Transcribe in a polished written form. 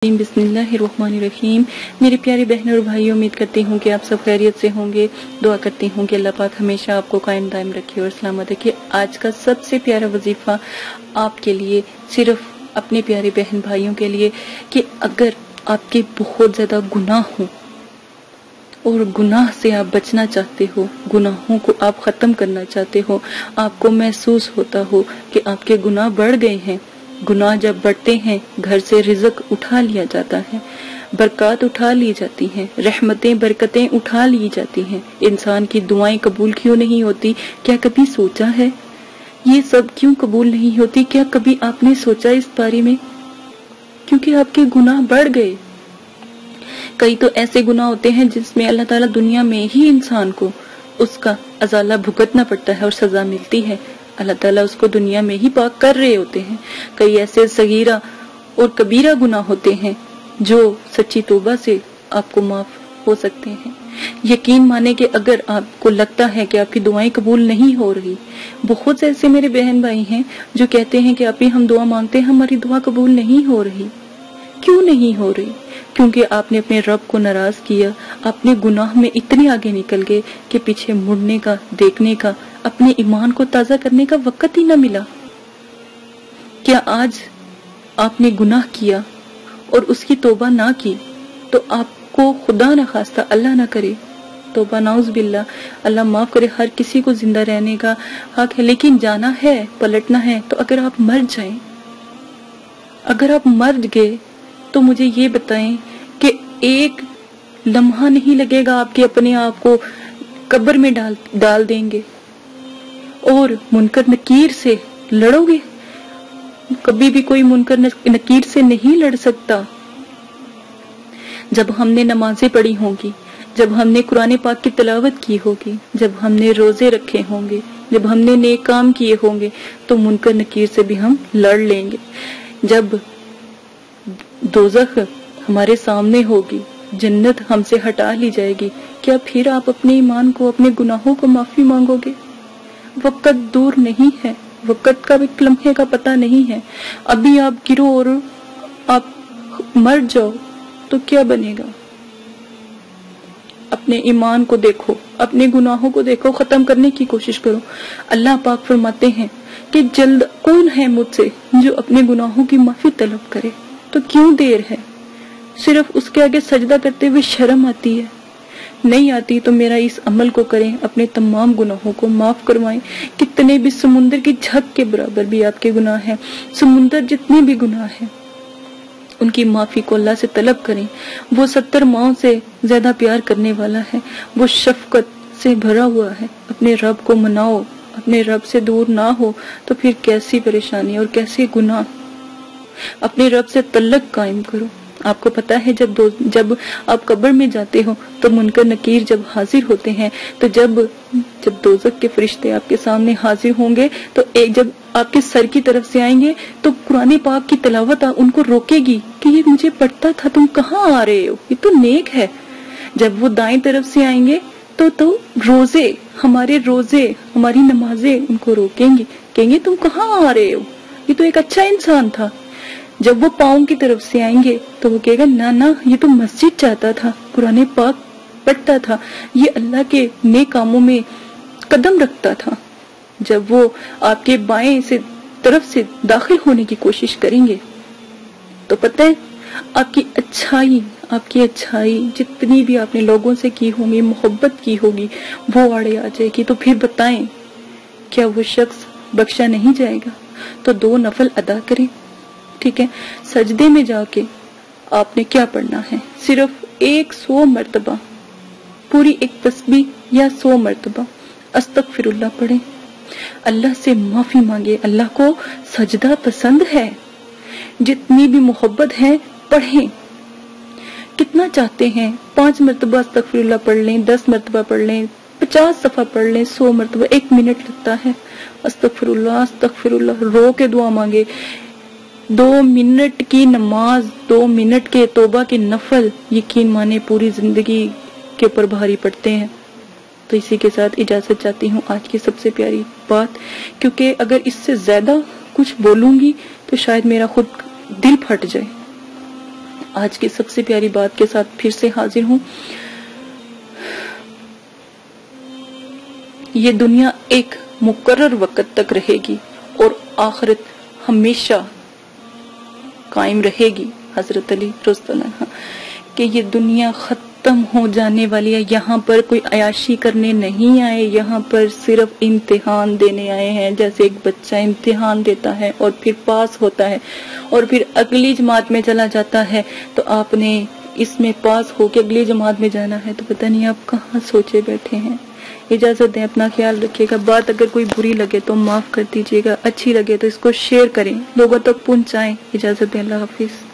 بسم اللہ الرحمن الرحیم۔ میرے پیارے بہنوں اور بھائیوں، امید کرتی ہوں کہ آپ سب خیریت سے ہوں گے۔ دعا کرتی ہوں کہ اللہ پاک ہمیشہ آپ کو قائم دائم رکھے اور سلامت رکھے۔ آج کا سب سے پیارا وظیفہ آپ کے لیے، صرف اپنے پیارے بہن بھائیوں کے لیے، کہ اگر آپ کے بہت زیادہ گناہ ہوں اور گناہ سے آپ بچنا چاہتے ہو، گناہوں کو آپ ختم کرنا چاہتے ہو، آپ کو محسوس ہوتا ہو کہ آپ کے گناہ بڑھ گئے ہیں، گناہ جب بڑھتے ہیں گھر سے رزق اٹھا لیا جاتا ہے، برکات اٹھا لی جاتی ہیں، رحمتیں برکتیں اٹھا لی جاتی ہیں، انسان کی دعائیں قبول کیوں نہیں ہوتی؟ کیا کبھی سوچا ہے یہ سب کیوں قبول نہیں ہوتی؟ کیا کبھی آپ نے سوچا اس بارے میں؟ کیونکہ آپ کے گناہ بڑھ گئے۔ کئی تو ایسے گناہ ہوتے ہیں جس میں اللہ تعالیٰ دنیا میں ہی انسان کو اس کا ازالہ بھگتنا پڑتا ہے اور سزا ملتی ہے، اللہ تعالیٰ اس کو دنیا میں ہی پاک کر رہے ہوتے ہیں۔ کئی ایسے صغیرہ اور کبیرہ گناہ ہوتے ہیں جو سچی توبہ سے آپ کو معاف ہو سکتے ہیں۔ یقین مانے کہ اگر آپ کو لگتا ہے کہ آپ کی دعائیں قبول نہیں ہو رہی، بہت سے ایسے میرے بہن بھائی ہیں جو کہتے ہیں کہ آپ ہی ہم دعا مانگتے ہیں، ہماری دعا قبول نہیں ہو رہی۔ کیوں نہیں ہو رہی؟ کیونکہ آپ نے اپنے رب کو ناراض کیا، اپنے گناہ میں اتنے آگے نکل گئے کہ پیچھے مڑنے کا، دیکھنے کا، اپنے ایمان کو تازہ کرنے کا وقت ہی نہ ملا۔ کیا آج آپ نے گناہ کیا اور اس کی توبہ نہ کی تو آپ کو خدا نہ خواستہ، اللہ نہ کرے، توبہ نعوذ باللہ، اللہ معاف کرے، ہر کسی کو زندہ رہنے کا حق ہے، لیکن جانا ہے، پلٹنا ہے۔ تو اگر آپ مر جائیں، اگر آپ مر گئے تو مجھے یہ بتائیں کہ ایک لمحہ نہیں لگے گا آپ کے اپنے آپ کو قبر میں ڈال دیں گے اور منکر نکیر سے لڑو گے؟ کبھی بھی کوئی منکر نکیر سے نہیں لڑ سکتا۔ جب ہم نے نمازیں پڑھی ہوں گی، جب ہم نے قرآن پاک کی تلاوت کی ہوگی، جب ہم نے روزے رکھے ہوں گے، جب ہم نے نیک کام کیے ہوں گے، تو منکر نکیر سے بھی ہم لڑ لیں گے۔ جب دوزخ ہمارے سامنے ہوگی، جنت ہم سے ہٹا لی جائے گی، کیا پھر آپ اپنے ایمان کو، اپنے گناہوں کو معافی مانگو گے؟ وقت دور نہیں ہے، وقت کا بھی لمحے کا پتہ نہیں ہے۔ ابھی آپ گرو اور آپ مر جاؤ تو کیا بنے گا؟ اپنے ایمان کو دیکھو، اپنے گناہوں کو دیکھو، ختم کرنے کی کوشش کرو۔ اللہ پاک فرماتے ہیں کہ جلد کون ہے مجھ سے جو اپنے گناہوں کی معافی طلب کرے؟ تو کیوں دیر ہے؟ صرف اس کے آگے سجدہ کرتے ہوئے شرم آتی ہے؟ نہیں آتی تو میرا اس عمل کو کریں، اپنے تمام گناہوں کو معاف کروائیں۔ کتنے بھی سمندر کی جھگ کے برابر بھی آپ کے گناہ ہیں، سمندر جتنے بھی گناہ ہیں، ان کی معافی کو اللہ سے طلب کریں۔ وہ 70 ماؤں سے زیادہ پیار کرنے والا ہے، وہ شفقت سے بھرا ہوا ہے۔ اپنے رب کو مناؤ، اپنے رب سے دور نہ ہو تو پھر کیسی پریشانی اور کیسے گناہ۔ اپنے رب سے تعلق قائم کرو۔ آپ کو پتا ہے جب آپ قبر میں جاتے ہو تو منکر نکیر جب حاضر ہوتے ہیں، تو جب دوزخ کے فرشتے آپ کے سامنے حاضر ہوں گے تو جب آپ کے سر کی طرف سے آئیں گے تو قرآن پاک کی تلاوت ان کو روکے گی کہ یہ مجھے پڑھتا تھا، تم کہاں آ رہے ہو، یہ تو نیک ہے۔ جب وہ دائیں طرف سے آئیں گے تو روزے، ہمارے روزے، ہماری نمازیں ان کو روکیں گی، کہیں گے تم کہاں آ رہے ہو، یہ تو ایک اچھا انسان تھا۔ جب وہ پاؤں کی طرف سے آئیں گے تو وہ کہے گا نہ یہ تو مسجد جاتا تھا، قرآن پاک پڑھتا تھا، یہ اللہ کے نیک کاموں میں قدم رکھتا تھا۔ جب وہ آپ کے بائیں سے طرف سے داخل ہونے کی کوشش کریں گے تو پتہ ہے آپ کی اچھائی جتنی بھی آپ نے لوگوں سے کی ہوگی، محبت کی ہوگی، وہ آڑے آ جائے گی۔ تو پھر بتائیں کیا وہ شخص بخشا نہیں جائے گا؟ تو 2 نفل ادا کریں، ٹھیک ہے؟ سجدے میں جا کے آپ نے کیا پڑھنا ہے؟ صرف 100 مرتبہ پوری ایک تسبیح یا 100 مرتبہ استغفر اللہ پڑھیں، اللہ سے معافی مانگے۔ اللہ کو سجدہ پسند ہے، جتنی بھی محبت ہے پڑھیں۔ کتنا چاہتے ہیں؟ 5 مرتبہ استغفر اللہ پڑھ لیں، 10 مرتبہ پڑھ لیں، 50 صفحہ پڑھ لیں، 100 مرتبہ، 1 منٹ لگتا ہے۔ استغفر اللہ رو کے دعا مانگے۔ 2 منٹ کی نماز، 2 منٹ کے توبہ کے نفل یقین مانے پوری زندگی کے اوپر بھاری پڑتے ہیں۔ تو اسی کے ساتھ اجازت چاہتی ہوں آج کی سب سے پیاری بات، کیونکہ اگر اس سے زیادہ کچھ بولوں گی تو شاید میرا خود دل پھٹ جائے۔ آج کی سب سے پیاری بات کے ساتھ پھر سے حاضر ہوں. یہ دنیا ایک مقرر وقت تک رہے گی اور آخرت ہمیشہ قائم رہے گی. حضرت علی رضی اللہ عنہ کہ یہ دنیا ختم ہو جانے والی ہے. یہاں پر کوئی عیاشی کرنے نہیں آئے, یہاں پر صرف امتحان دینے آئے ہیں. جیسے ایک بچہ امتحان دیتا ہے اور پھر پاس ہوتا ہے اور پھر اگلی جماعت میں چلا جاتا ہے, تو آپ نے اس میں پاس ہو کے اگلی جماعت میں جانا ہے تو پتہ نہیں آپ کہاں سوچے بیٹھے ہیں. اجازت دیں, اپنا خیال رکھیے گا. بات اگر کوئی بری لگے تو معاف کر دیجیے گا, اچھی لگے تو اس کو شیئر کریں, لوگوں تک پہنچائیں. اجازت دیں, اللہ حافظ.